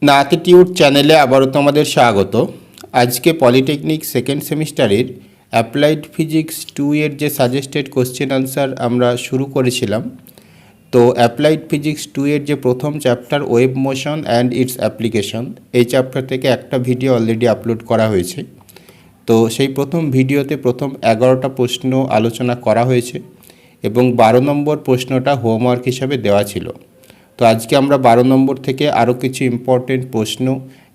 নাতিটিউড চ্যানেলে আবারও তোমাদের স্বাগত। আজকে পলিটেকনিক সেকেন্ড সেমিস্টারের অ্যাপ্লাইড ফিজিক্স 2 এর যে সাজেস্টেড কোশ্চেন আনসার আমরা শুরু করেছিলাম, তো অ্যাপ্লাইড ফিজিক্স 2 এর যে প্রথম chapter wave motion and it's application, এই চ্যাপ্টার থেকে একটা ভিডিও অলরেডি আপলোড করা হয়েছে। তো সেই প্রথম ভিডিওতে প্রথম 11টা প্রশ্ন আলোচনা করা হয়েছে এবং 12 নম্বর প্রশ্নটা হোমওয়ার্ক হিসাবে দেওয়া ছিল। তো আজকে আমরা 12 নম্বর থেকে আরও কিছু ইম্পর্টেন্ট প্রশ্ন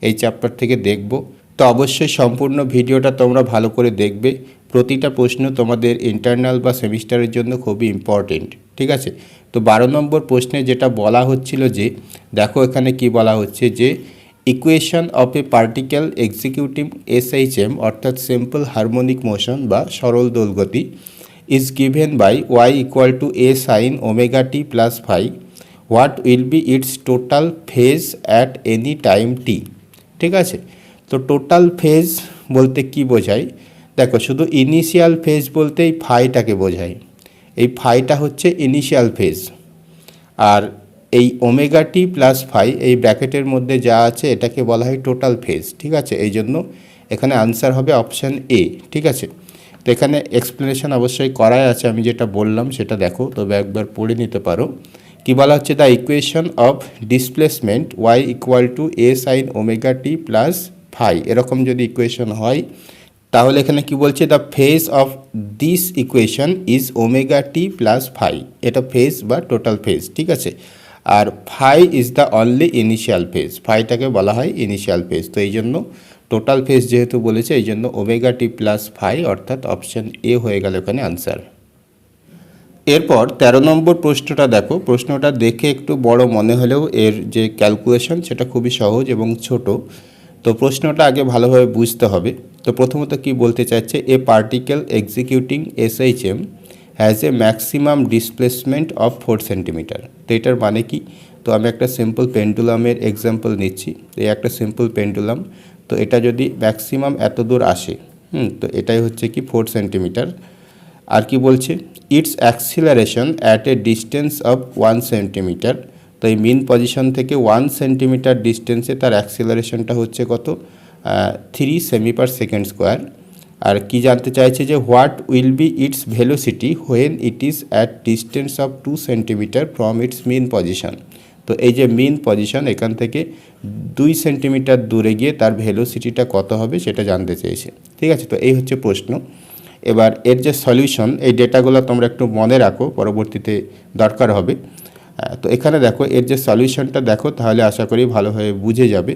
এই চ্যাপ্টার থেকে দেখব। তো অবশ্যই সম্পূর্ণ ভিডিওটা তোমরা ভালো করে দেখবে। প্রতিটা প্রশ্ন তোমাদের ইন্টারনাল বা সেমিস্টারের জন্য খুবই ইম্পর্টেন্ট, ঠিক আছে? তো 12 নম্বর প্রশ্নে যেটা বলা হচ্ছিল যে, দেখো এখানে কি বলা হচ্ছে যে equation of a particle executing SHM অর্থাৎ সিম্পল হারমোনিক মোশন বা সরল দোলগতি is given by y equal to A sine omega t plus phi, what will be its total phase at any time t. ঠিক আছে, তো total phase বলতে কি বোঝায়? দেখো, শুধু ইনিশিয়াল ফেজ বলতে এই ফাইটাকে বোঝায়। এই ফাইটা হচ্ছে ইনিশিয়াল ফেজ, আর এই ওমেগা টি প্লাস ফাই এই ব্র্যাকেটের মধ্যে যা আছে এটাকে বলা হয় টোটাল ফেজ। ঠিক আছে, এই জন্য এখানে আনসার হবে অপশান এ। ঠিক আছে, তো এখানে এক্সপ্লেনেশন অবশ্যই করাই আছে, আমি যেটা বললাম সেটা দেখো, তবে একবার পড়ে নিতে পারো। কি বলা হচ্ছে? The equation of displacement y equal to A sine omega t plus phi, এরকম যদি ইকুয়েশন হয় তাহলে এখানে কি বলছে? The phase of this equation is omega t plus phi. এটা ফেজ বা টোটাল ফেজ। ঠিক আছে, আর phi is the only initial phase. ফাইটাকে বলা হয় ইনিশিয়াল ফেজ। তো এই জন্য টোটাল ফেজ যেহেতু বলেছে, এই জন্য ওমেগা টি প্লাস ফাই অর্থাৎ অপশান এ হয়ে গেল এখানে আনসার। এরপর 13 নম্বর প্রশ্নটা দেখো। প্রশ্নটা দেখে একটু বড় মনে হলেও এর যে ক্যালকুলেশন সেটা খুবই সহজ এবং ছোট। তো প্রশ্নটা আগে ভালোভাবে বুঝতে হবে। তো প্রথমত কি বলতে চাচ্ছে? A particle executing SHM has a maximum displacement of 4 centimetre. তো এটার মানে কি? তো আমি একটা সিম্পল পেন্ডুলামের এক্সাম্পল নিচ্ছি। এই একটা সিম্পল পেন্ডুলাম, তো এটা যদি ম্যাক্সিমাম এত দূর আসে, তো এটাই হচ্ছে কি 4 সেন্টিমিটার। আর কি বলছে? It's acceleration at a distance of 1 centimetre. তো এই মিন পজিশন থেকে 1 সেন্টিমিটার ডিস্টেন্সে তার অ্যাক্সিলারেশনটা হচ্ছে কত? 3 সেমি পার সেকেন্ড স্কোয়ার। আর কি জানতে চাইছে? যে what will be its velocity when it is at distance of 2 centimetre from its mean position. তো এই যে মিন পজিশন, এখান থেকে 2 সেন্টিমিটার দূরে গিয়ে তার ভেলোসিটিটা কত হবে সেটা জানতে চেয়েছে। ঠিক আছে, তো এই হচ্ছে প্রশ্ন। এবার এর যে সলিউশন, এই ডেটাগুলো তোমরা একটু মনে রাখো, পরবর্তীতে দরকার হবে। তো এখানে দেখো এর যে সলিউশনটা দেখো, তাহলে আশা করি ভালোভাবে বুঝে যাবে।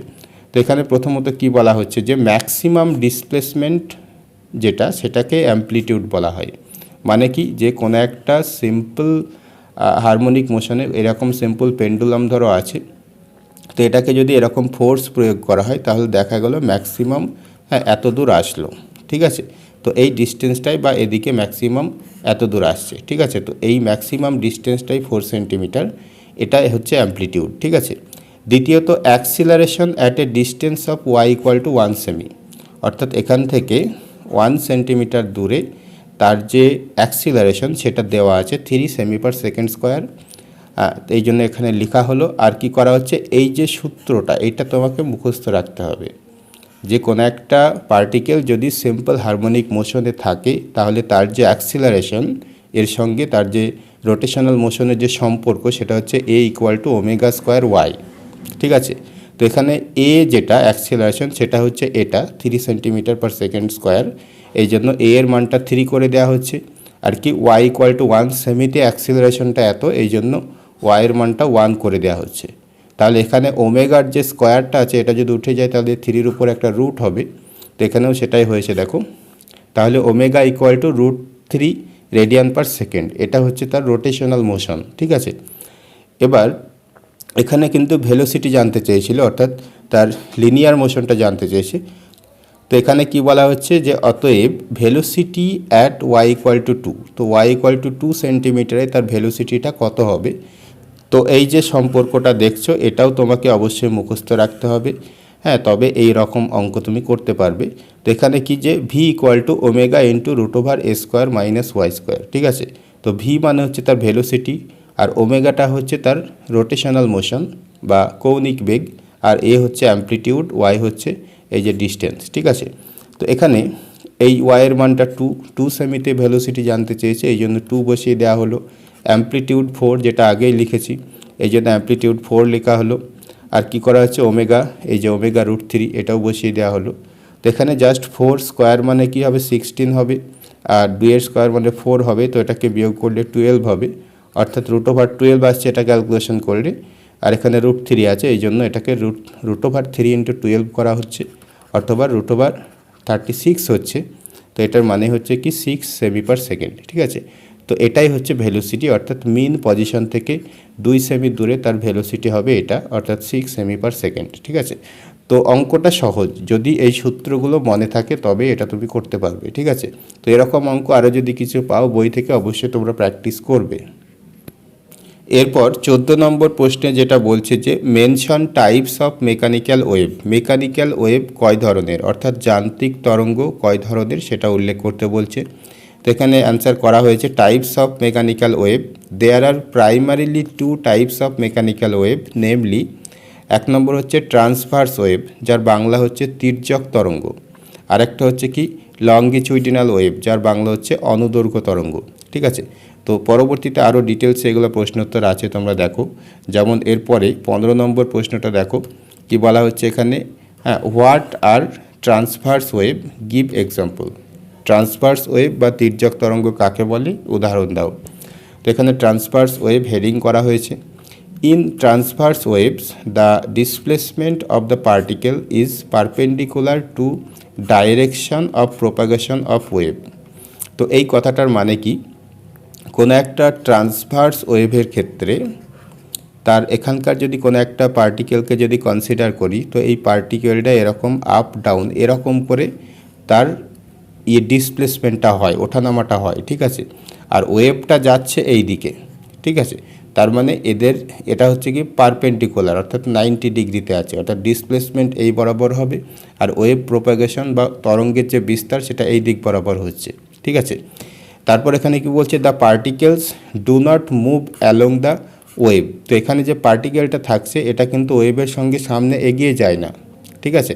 তো এখানে প্রথমত কি বলা হচ্ছে? যে ম্যাক্সিমাম ডিসপ্লেসমেন্ট যেটা, সেটাকে অ্যাম্প্লিটিউড বলা হয়। মানে কি? যে কোনো একটা সিম্পল হারমোনিক মোশনে, এরকম সিম্পল পেন্ডুলাম ধরো আছে, তো এটাকে যদি এরকম ফোর্স প্রয়োগ করা হয় তাহলে দেখা গেল ম্যাক্সিমাম এত দূর আসলো। ঠিক আছে, তো এই ডিস্টেন্সটাই বা এদিকে ম্যাক্সিমাম এত দূর আসছে। ঠিক আছে, তো এই ম্যাক্সিমাম ডিস্টেন্সটাই 4 সেন্টিমিটার, এটাই হচ্ছে অ্যাম্প্লিটিউড। ঠিক আছে, দ্বিতীয়ত acceleration at a distance of y equal to 1 সেমি, অর্থাৎ এখান থেকে 1 সেন্টিমিটার দূরে তার যে অ্যাক্সিলারেশন সেটা দেওয়া আছে 3 সেমি পার সেকেন্ড স্কোয়ার। এই জন্য এখানে লেখা হলো। আর কি করা হচ্ছে? এই যে সূত্রটা, এটা তোমাকে মুখস্থ রাখতে হবে। যে কোনো একটা পার্টিকেল যদি সিম্পল হারমোনিক মোশনে থাকে, তাহলে তার যে অ্যাক্সিলারেশন এর সঙ্গে তার যে রোটেশনাল মোশনের যে সম্পর্ক, সেটা হচ্ছে a equal to omega square y. ঠিক আছে, তো এখানে এ যেটা অ্যাক্সিলারেশন সেটা হচ্ছে এটা 3 সেন্টিমিটার পার সেকেন্ড স্কোয়ার, এই জন্য এ এর মানটা 3 করে দেওয়া হচ্ছে। আর কি ওয়াই ইকুয়াল টু 1 সেমিতে অ্যাক্সিলারেশনটা এত, এই জন্য ওয়াইয়ের মানটা 1 করে দেওয়া হচ্ছে। তাহলে এখানে ওমেগার যে স্কোয়ারটা আছে এটা যদি উঠে যায় তাহলে 3-র উপর একটা রুট হবে। তো এখানেও সেটাই হয়েছে দেখো। তাহলে omega equal to √3 radian per second, এটা হচ্ছে তার রোটেশনাল মোশন। ঠিক আছে, এবার এখানে কিন্তু ভেলোসিটি জানতে চেয়েছিল, অর্থাৎ তার লিনিয়ার মোশনটা জানতে চেয়েছে। তো এখানে কি বলা হচ্ছে? যে অতএব velocity at y equal to 2, তো ওয়াই ইকুয়াল টু 2 সেন্টিমিটারে তার ভেলোসিটিটা কত হবে? তো এই যে সম্পর্কটা দেখছো, এটাও তোমাকে অবশ্যই মুখস্থ রাখতে হবে। তবে এই রকম অঙ্ক তুমি করতে পারবে। তো এখানে কি? যে V equal to omega into √(a² - y²). ঠিক আছে, তো ভি মানে হচ্ছে তার ভেলোসিটি, আর ওমেগাটা হচ্ছে তার রোটেশনাল মোশন বা কৌণিক বেগ, আর এ হচ্ছে অ্যামপ্লিটিউড, ওয়াই হচ্ছে এই যে ডিস্টেন্স, ঠিক আছে। তো এখানে এই ওয়াইয়ের মানটা 2 সেমিতে ভেলোসিটি জানতে চেয়েছে, এই জন্য 2 বসিয়ে দেওয়া হলো। অ্যামপ্লিটিউড 4 যেটা আগেই লিখেছি, এই জন্য অ্যামপ্লিটিউড 4 লেখা হলো। আর কি করা হচ্ছে, ওমেগা, এই যে ওমেগা √3 এটাও বসিয়ে দেওয়া হলো। তো এখানে জাস্ট 4 স্কোয়ার মানে কি হবে, 16 হবে, আর 2 এর স্কোয়ার মানে 4 হবে, তো এটাকে বিয়োগ করলে 12 হবে, অর্থাৎ √12 আসছে এটা ক্যালকুলেশন করলে। আর এখানে √3 আছে, এই জন্য এটাকে √3 × 12 করা হচ্ছে, অথবা √36 হচ্ছে। তো এটার মানে হচ্ছে কি 6 সেমি পার সেকেন্ড, ঠিক আছে। তো এটাই হচ্ছে ভেলোসিটি, অর্থাৎ মিন পজিশন থেকে 2 সেমি দূরে তার ভেলোসিটি হবে এটা, অর্থাৎ 6 সেমি পার সেকেন্ড, ঠিক আছে। তো অঙ্কটা সহজ, যদি এই সূত্রগুলো মনে থাকে তবে এটা তুমি করতে পারবে, ঠিক আছে। তো এরকম অঙ্ক আরও যদি কিছু পাও বই থেকে অবশ্যই তোমরা প্র্যাকটিস করবে। এরপর 14 নম্বর প্রশ্নে যেটা বলছে যে mention types of mechanical wave, mechanical wave কয় ধরনের, অর্থাৎ যান্ত্রিক তরঙ্গ কয় ধরনের সেটা উল্লেখ করতে বলছে। তো এখানে অ্যান্সার করা হয়েছে types of mechanical wave, there are primarily 2 types of mechanical wave, namely 1 number হচ্ছে ট্রান্সভার্স ওয়েভ, যার বাংলা হচ্ছে তির্যক তরঙ্গ। আরেকটা হচ্ছে কি লঙ্গিচুইডিনাল ওয়েভ, যার বাংলা হচ্ছে অনুদৈর্ঘ্য তরঙ্গ, ঠিক আছে। তো পরবর্তীতে আরও ডিটেলসে এগুলো প্রশ্নোত্তর আছে, তোমরা দেখো। যেমন এরপরে 15 নম্বর প্রশ্নটা দেখো কি বলা হচ্ছে এখানে, হ্যাঁ, what are transverse wave, give example. Transverse wave বা তির্যক তরঙ্গ কাকে বলে, উদাহরণ দাও। তো এখানে ট্রান্সভার্স ওয়েভ হেডিং করা হয়েছে, in transverse waves the displacement of the particle is perpendicular to direction of propagation of wave. তো এই কথাটার মানে কি, কোনো একটা ট্রান্সভার্স ওয়েভের ক্ষেত্রে তার এখানকার যদি কোনো একটা পার্টিকেলকে যদি কনসিডার করি, তো এই পার্টিকেলটা এরকম আপ ডাউন এরকম করে তার ডিসপ্লেসমেন্টটা হয়, ওঠানামাটা হয়, ঠিক আছে। আর ওয়েভটা যাচ্ছে এই দিকে, ঠিক আছে। তার মানে এটা হচ্ছে কি পারপেন্ডিকুলার, অর্থাৎ 90 ডিগ্রিতে আছে, অর্থাৎ ডিসপ্লেসমেন্ট এই বরাবর হবে, আর ওয়েভ প্রোপাগেশন বা তরঙ্গের যে বিস্তার সেটা এই দিক বরাবর হচ্ছে, ঠিক আছে। তারপর এখানে কি বলছে, the particles do not move along the wave. তো এখানে যে পার্টিকেলটা থাকছে এটা কিন্তু ওয়েভের সঙ্গে সামনে এগিয়ে যায় না, ঠিক আছে।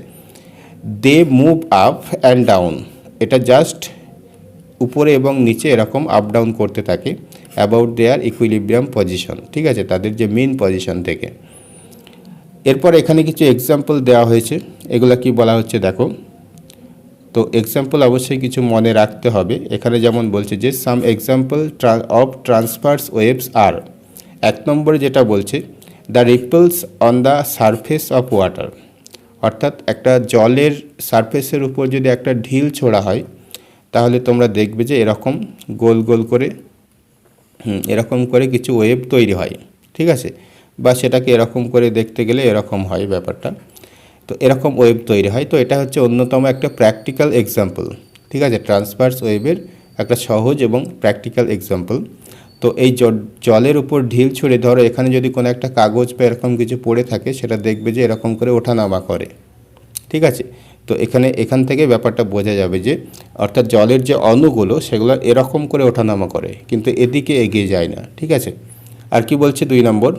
They move up and down, এটা জাস্ট উপরে এবং নিচে এরকম আপ ডাউন করতে থাকে অ্যাবাউট দেয়ার ইকুইলিব্রিয়াম পজিশন, ঠিক আছে, তাদের যে মেন পজিশন থেকে। এরপর এখানে কিছু এক্সাম্পল দেওয়া হয়েছে, এগুলো কি বলা হচ্ছে দেখো। তো এক্সাম্পল অবশ্যই কিছু মনে রাখতে হবে। এখানে যেমন বলছে যে some example of transverse waves আর, 1 নম্বরে যেটা বলছে the ripples on the surface of water, অর্থাৎ একটা জলের সারফেসের উপর যদি একটা ঢিল ছোড়া হয় তাহলে তোমরা দেখবে যে এরকম গোল গোল করে এরকম করে কিছু ওয়েভ তৈরি হয়, ঠিক আছে। বা সেটাকে এরকম করে দেখতে গেলে এরকম হয় ব্যাপারটা, তো এরকম ওয়েভ তৈরি হয়। তো এটা হচ্ছে অন্যতম একটা প্র্যাকটিক্যাল এক্সাম্পল, ঠিক আছে, ট্রান্সভার্স ওয়েভের একটা সহজ এবং প্র্যাকটিক্যাল এক্সাম্পল। তো এই জলের উপর ঢিল ছুঁড়ে ধরো এখানে যদি কোনো একটা কাগজ বা এরকম কিছু পড়ে থাকে, সেটা দেখবে যে এরকম করে ওঠানামা করে, ঠিক আছে। তো এখান থেকে ব্যাপারটা বোঝা যাবে যে অর্থাৎ জলের যে অণুগুলো সেগুলো এরকম করে ওঠানামা করে, কিন্তু এদিকে এগিয়ে যায় না, ঠিক আছে। আর কি বলছে 2 নম্বর,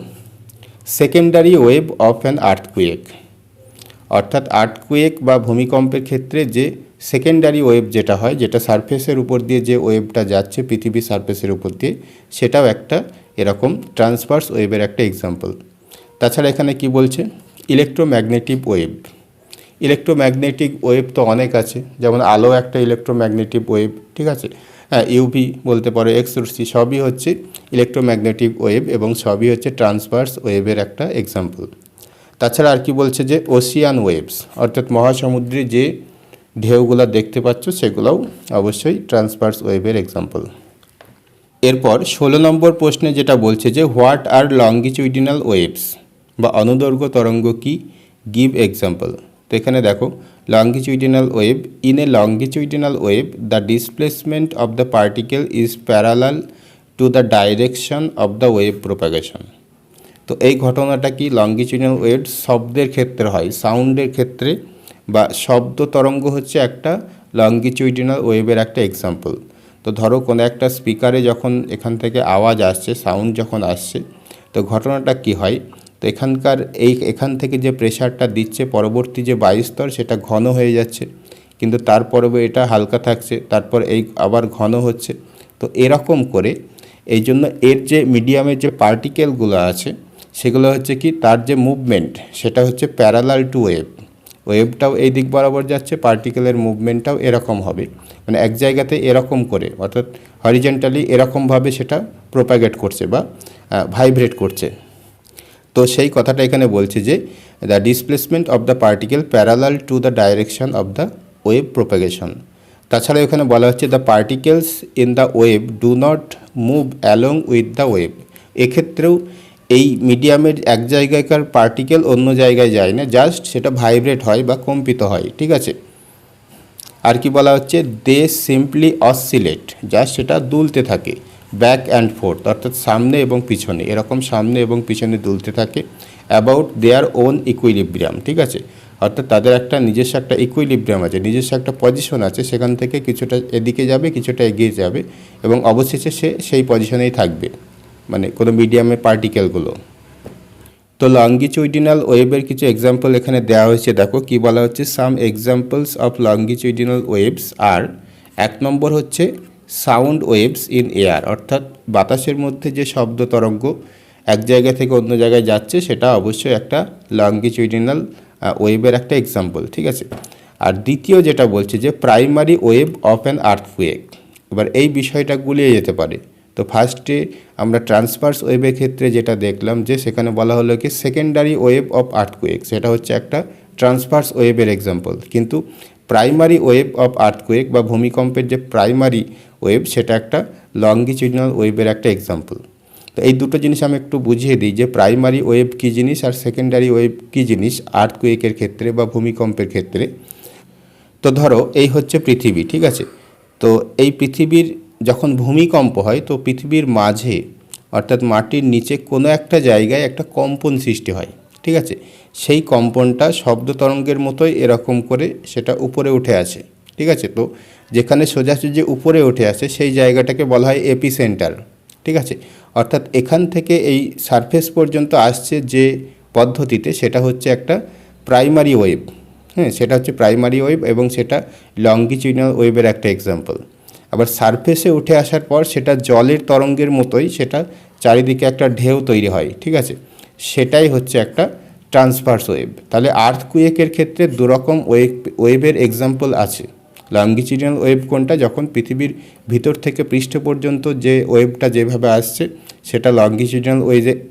secondary wave of an earthquake, অর্থাৎ আর্থকুয়েক বা ভূমিকম্পের ক্ষেত্রে যে সেকেন্ডারি ওয়েভ যেটা হয়, যেটা সারফেসের উপর দিয়ে যে ওয়েভটা যাচ্ছে পৃথিবীর সারফেসের উপর দিয়ে, সেটাও একটা এরকম ট্রান্সভার্স ওয়েভের একটা এক্সাম্পল। তাছাড়া এখানে কি বলছে, ইলেকট্রোম্যাগনেটিক ওয়েভ। ইলেকট্রোম্যাগনেটিক ওয়েভ তো অনেক আছে, যেমন আলো একটা ইলেকট্রোম্যাগনেটিক ওয়েভ, ঠিক আছে। হ্যাঁ, ইউভি বলতে পারো, এক্সরসি, সবই হচ্ছে ইলেকট্রোম্যাগনেটিক ওয়েভ এবং সবই হচ্ছে ট্রান্সভার্স ওয়েভের একটা এক্সাম্পল। তাছাড়া আর কি বলছে যে ওশিয়ান ওয়েভস, অর্থাৎ মহাসমুদ্রে যে ঢেউগুলো দেখতে পাচ্ছ সেগুলোও অবশ্যই ট্রান্সভার্স ওয়েভের এক্সাম্পল। এরপর 16 নম্বর প্রশ্নে যেটা বলছে যে হোয়াট আর লঙ্গিচুইডিনাল ওয়েভস বা অনুদৈর্ঘ্য তরঙ্গ কি, গিভ এক্সাম্পল। তো এখানে দেখো longitudinal wave, in a longitudinal wave the displacement of the particle is parallel to the direction of the wave propagation. তো এই ঘটনাটা কি, লঙ্গিচুইডিনাল ওয়েভ শব্দের ক্ষেত্রে হয়, সাউন্ডের ক্ষেত্রে বা শব্দ তরঙ্গ হচ্ছে একটা লঙ্গিচুইডিনাল ওয়েভের একটা এক্সাম্পল। তো ধরো কোনো একটা স্পিকারে যখন এখান থেকে আওয়াজ আসছে, সাউন্ড যখন আসছে, তো ঘটনাটা কি হয়, তো এখান থেকে যে প্রেশারটা দিচ্ছে পরবর্তী যে বায়ু স্তর সেটা ঘন হয়ে যাচ্ছে, কিন্তু তারপরে এটা হালকা থাকছে, তারপর এই আবার ঘন হচ্ছে। তো এরকম করে এই জন্য এর যে মিডিয়ামের যে পার্টিকেলগুলো আছে সেগুলো হচ্ছে কি তার যে মুভমেন্ট সেটা হচ্ছে প্যারালাল টু ওয়েভটাও এই দিক বরাবর যাচ্ছে, পার্টিকেলের মুভমেন্টটাও এরকম হবে, মানে এক জায়গাতে এরকম করে অর্থাৎ হরিজেন্টালি এরকমভাবে সেটা প্রোপাগেট করছে বা ভাইব্রেট করছে। তো সেই কথাটা এখানে বলছে যে the displacement of the particle parallel to the direction of the wave propagation. তাছাড়া এখানে বলা হচ্ছে the particles in the wave do not move along with the wave. এক্ষেত্রেও এই মিডিয়ামের এক জায়গাকার পার্টিকেল অন্য জায়গায় যায় না, জাস্ট সেটা ভাইব্রেট হয় বা কম্পিত হয়, ঠিক আছে। আর কি বলা হচ্ছে দে সিম্পলি অসিলেট, জাস্ট সেটা দুলতে থাকে, ব্যাক অ্যান্ড ফোর্থ অর্থাৎ সামনে এবং পিছনে, এরকম সামনে এবং পিছনে দুলতে থাকে, অ্যাবাউট দেয়ার ওন ইকুইলিব্রিয়াম, ঠিক আছে। অর্থাৎ তাদের একটা নিজস্ব একটা ইকুইলিব্রিয়াম আছে, নিজস্ব একটা পজিশন আছে, সেখান থেকে কিছুটা এদিকে যাবে কিছুটা এগিয়ে যাবে এবং অবশেষে সে সেই পজিশনেই থাকবে, মানে কোনো মিডিয়ামের পার্টিকেলগুলো। তো লঙ্গিচুইডিনাল ওয়েভের কিছু এক্সাম্পল এখানে দেওয়া হয়েছে, দেখো কি বলা হচ্ছে সাম এক্সাম্পলস অফ লঙ্গিচুইডিনাল ওয়েভস আর 1 নম্বর হচ্ছে সাউন্ড ওয়েভস ইন এয়ার, অর্থাৎ বাতাসের মধ্যে যে শব্দ তরঙ্গ এক জায়গা থেকে অন্য জায়গায় যাচ্ছে সেটা অবশ্যই একটা লঙ্গিচুইডিনাল ওয়েভের একটা এক্সাম্পল, ঠিক আছে। আর দ্বিতীয় যেটা বলছে যে primary wave of an earthquake, এবার এই বিষয়টা গুলিয়ে যেতে পারে। তো ফার্স্টে আমরা ট্রান্সভার্স ওয়েভের ক্ষেত্রে যেটা দেখলাম যে সেখানে বলা হলো কি সেকেন্ডারি ওয়েভ অফ আর্থকুয়েক, সেটা হচ্ছে একটা ট্রান্সভার্স ওয়েভের এক্সাম্পল, কিন্তু প্রাইমারি ওয়েভ অফ আর্থকুয়েক বা ভূমিকম্পের যে প্রাইমারি ওয়েভ সেটা একটা লঙ্গিচুডিনাল ওয়েভের একটা এক্সাম্পল। তো এই দুটো জিনিস আমি একটু বুঝিয়ে দিই যে প্রাইমারি ওয়েভ কী জিনিস আর সেকেন্ডারি ওয়েভ কী জিনিস আর্থকুয়েকের ক্ষেত্রে বা ভূমিকম্পের ক্ষেত্রে। তো ধরো এই হচ্ছে পৃথিবী, ঠিক আছে। তো এই পৃথিবীর যখন ভূমিকম্প হয় তো পৃথিবীর মাঝে অর্থাৎ মাটির নিচে কোনো একটা জায়গায় একটা কম্পন সৃষ্টি হয়, ঠিক আছে। সেই কম্পনটা শব্দ তরঙ্গের মতোই এরকম করে সেটা উপরে উঠে আসে, ঠিক আছে। তো যেখানে সোজাসুজি উপরে উঠে আসে সেই জায়গাটাকে বলা হয় এপিসেন্টার, ঠিক আছে। অর্থাৎ এখান থেকে এই সারফেস পর্যন্ত আসছে যে পদ্ধতিতে সেটা হচ্ছে একটা প্রাইমারি ওয়েভ, হ্যাঁ, সেটা হচ্ছে প্রাইমারি ওয়েভ এবং সেটা লঙ্গিচুডিনাল ওয়েভের একটা এক্সাম্পল। আবার সারফেসে উঠে আসার পর সেটা জলের তরঙ্গের মতোই সেটা চারিদিকে একটা ঢেউ তৈরি হয়, ঠিক আছে, সেটাই হচ্ছে একটা ট্রান্সভার্স ওয়েভ। তাহলে আর্থকুয়েকের ক্ষেত্রে দুরকম ওয়েভের এক্সাম্পল আছে। লঙ্গিচুডিনাল ওয়েভ কোনটা, যখন পৃথিবীর ভিতর থেকে পৃষ্ঠ পর্যন্ত যে ওয়েভটা যেভাবে আসছে সেটা লঙ্গিচুডিনাল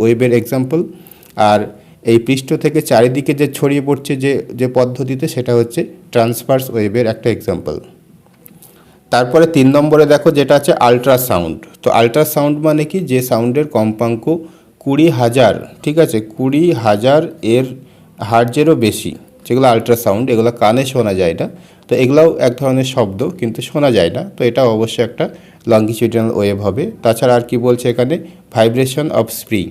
ওয়েভের এক্সাম্পল, আর এই পৃষ্ঠ থেকে চারিদিকে যে ছড়িয়ে পড়ছে যে পদ্ধতিতে সেটা হচ্ছে ট্রান্সভার্স ওয়েভের একটা এক্সাম্পল। তারপরে 3 নম্বরে দেখো যেটা আছে আল্ট্রাসাউন্ড। তো আল্ট্রাসাউন্ড মানে কি, যে সাউন্ডের কম্পাঙ্ক 20,000, ঠিক আছে, 20,000 এর হার্জেরও বেশি, যেগুলো আল্ট্রাসাউন্ড, এগুলো কানে শোনা যায় না। তো এগুলোও এক ধরনের শব্দ কিন্তু শোনা যায় না, তো এটা অবশ্যই একটা লঙ্গিচুডিনাল ওয়েভ হবে। তাছাড়া আর কি বলছে এখানে ভাইব্রেশন অফ স্প্রিং,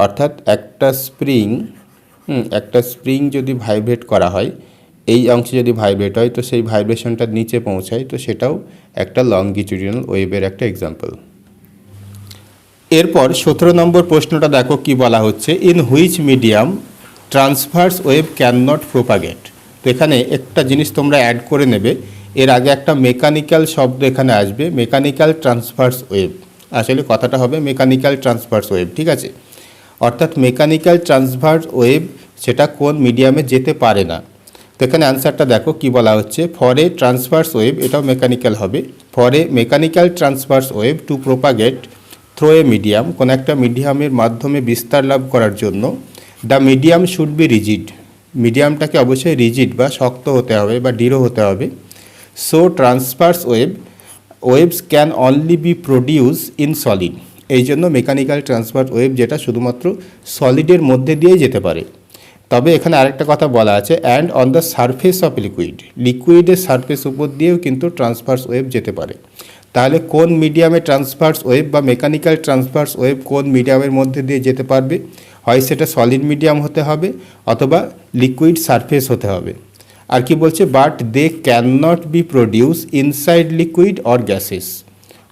অর্থাৎ একটা স্প্রিং যদি ভাইব্রেট করা হয়, এই অংশে যদি ভাইব্রেট হয় তো সেই ভাইব্রেশনটা নিচে পৌঁছায়, তো সেটাও একটা লঙ্গিচুডিনাল ওয়েভের একটা এক্সাম্পল। এরপর 17 নম্বর প্রশ্নটা দেখো কি বলা হচ্ছে, in which medium transverse wave can not propagate. তো এখানে একটা জিনিস তোমরা অ্যাড করে নেবে, এর আগে একটা মেকানিক্যাল শব্দ এখানে আসবে, মেকানিক্যাল ট্রান্সভার্স ওয়েভ, আসলে কথাটা হবে মেকানিক্যাল ট্রান্সভার্স ওয়েভ, ঠিক আছে। অর্থাৎ মেকানিক্যাল ট্রান্সভার্স ওয়েভ সেটা কোন মিডিয়ামে যেতে পারে না। তো এখানে অ্যান্সারটা দেখো কি বলা হচ্ছে, ফর এ ট্রান্সভার্স ওয়েভ, এটাও মেকানিক্যাল হবে, for a mechanical transverse wave to propagate through a medium, কোনো একটা মিডিয়ামের মাধ্যমে বিস্তার লাভ করার জন্য the medium should be rigid, মিডিয়ামটাকে অবশ্যই রিজিড বা শক্ত হতে হবে বা দৃঢ় হতে হবে। So transverse waves can only be produce in solid, এই জন্য মেকানিক্যাল ট্রান্সভার্স ওয়েভ যেটা শুধুমাত্র সলিডের মধ্যে দিয়েই যেতে পারে। তবে এখানে আরেকটা কথা বলা আছে, and on the surface of লিকুইডের সারফেস উপর দিয়েও কিন্তু ট্রান্সভার্স ওয়েভ যেতে পারে। তাহলে কোন মিডিয়ামে ট্রান্সভার্স ওয়েভ বা মেকানিক্যাল ট্রান্সভার্স ওয়েভ কোন মিডিয়ামের মধ্যে দিয়ে যেতে পারবে, হয় সেটা সলিড মিডিয়াম হতে হবে অথবা লিকুইড সারফেস হতে হবে। আর কি বলছে, but they can not be produce inside liquid or gases,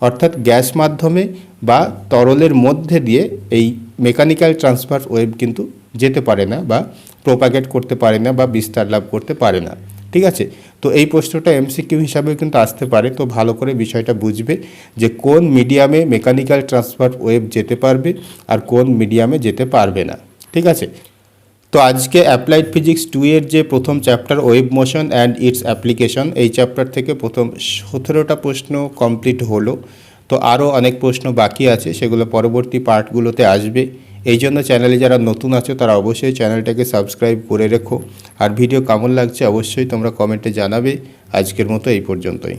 অর্থাৎ গ্যাস মাধ্যমে বা তরলের মধ্যে দিয়ে এই মেকানিক্যাল ট্রান্সভার্স ওয়েভ কিন্তু যেতে পারে না বা প্রোপাগেট করতে পারে না বা বিস্তার লাভ করতে পারে না। ঠিক আছে, তো এই প্রশ্নটা এমসিকিউ হিসাবেও কিন্তু আসতে পারে। তো ভালো করে বিষয়টা বুঝবে যে কোন মিডিয়ামে মেকানিক্যাল ট্রান্সফার ওয়েভ যেতে পারবে আর কোন মিডিয়ামে যেতে পারবে না। ঠিক আছে, তো আজকে অ্যাপ্লাইড ফিজিক্স 2 এর যে প্রথম chapter wave motion and it's application, এই চ্যাপ্টার থেকে প্রথম 17টা প্রশ্ন কমপ্লিট হলো। তো আরও অনেক প্রশ্ন বাকি আছে, সেগুলো পরবর্তী পার্টগুলোতে আসবে। এই জন্য চ্যানেলে যারা নতুন আছো তারা অবশ্যই চ্যানেলটাকে সাবস্ক্রাইব করে রেখো। আর ভিডিও কেমন লাগছে অবশ্যই তোমরা কমেন্টে জানাবে। আজকের মতো এই পর্যন্তই।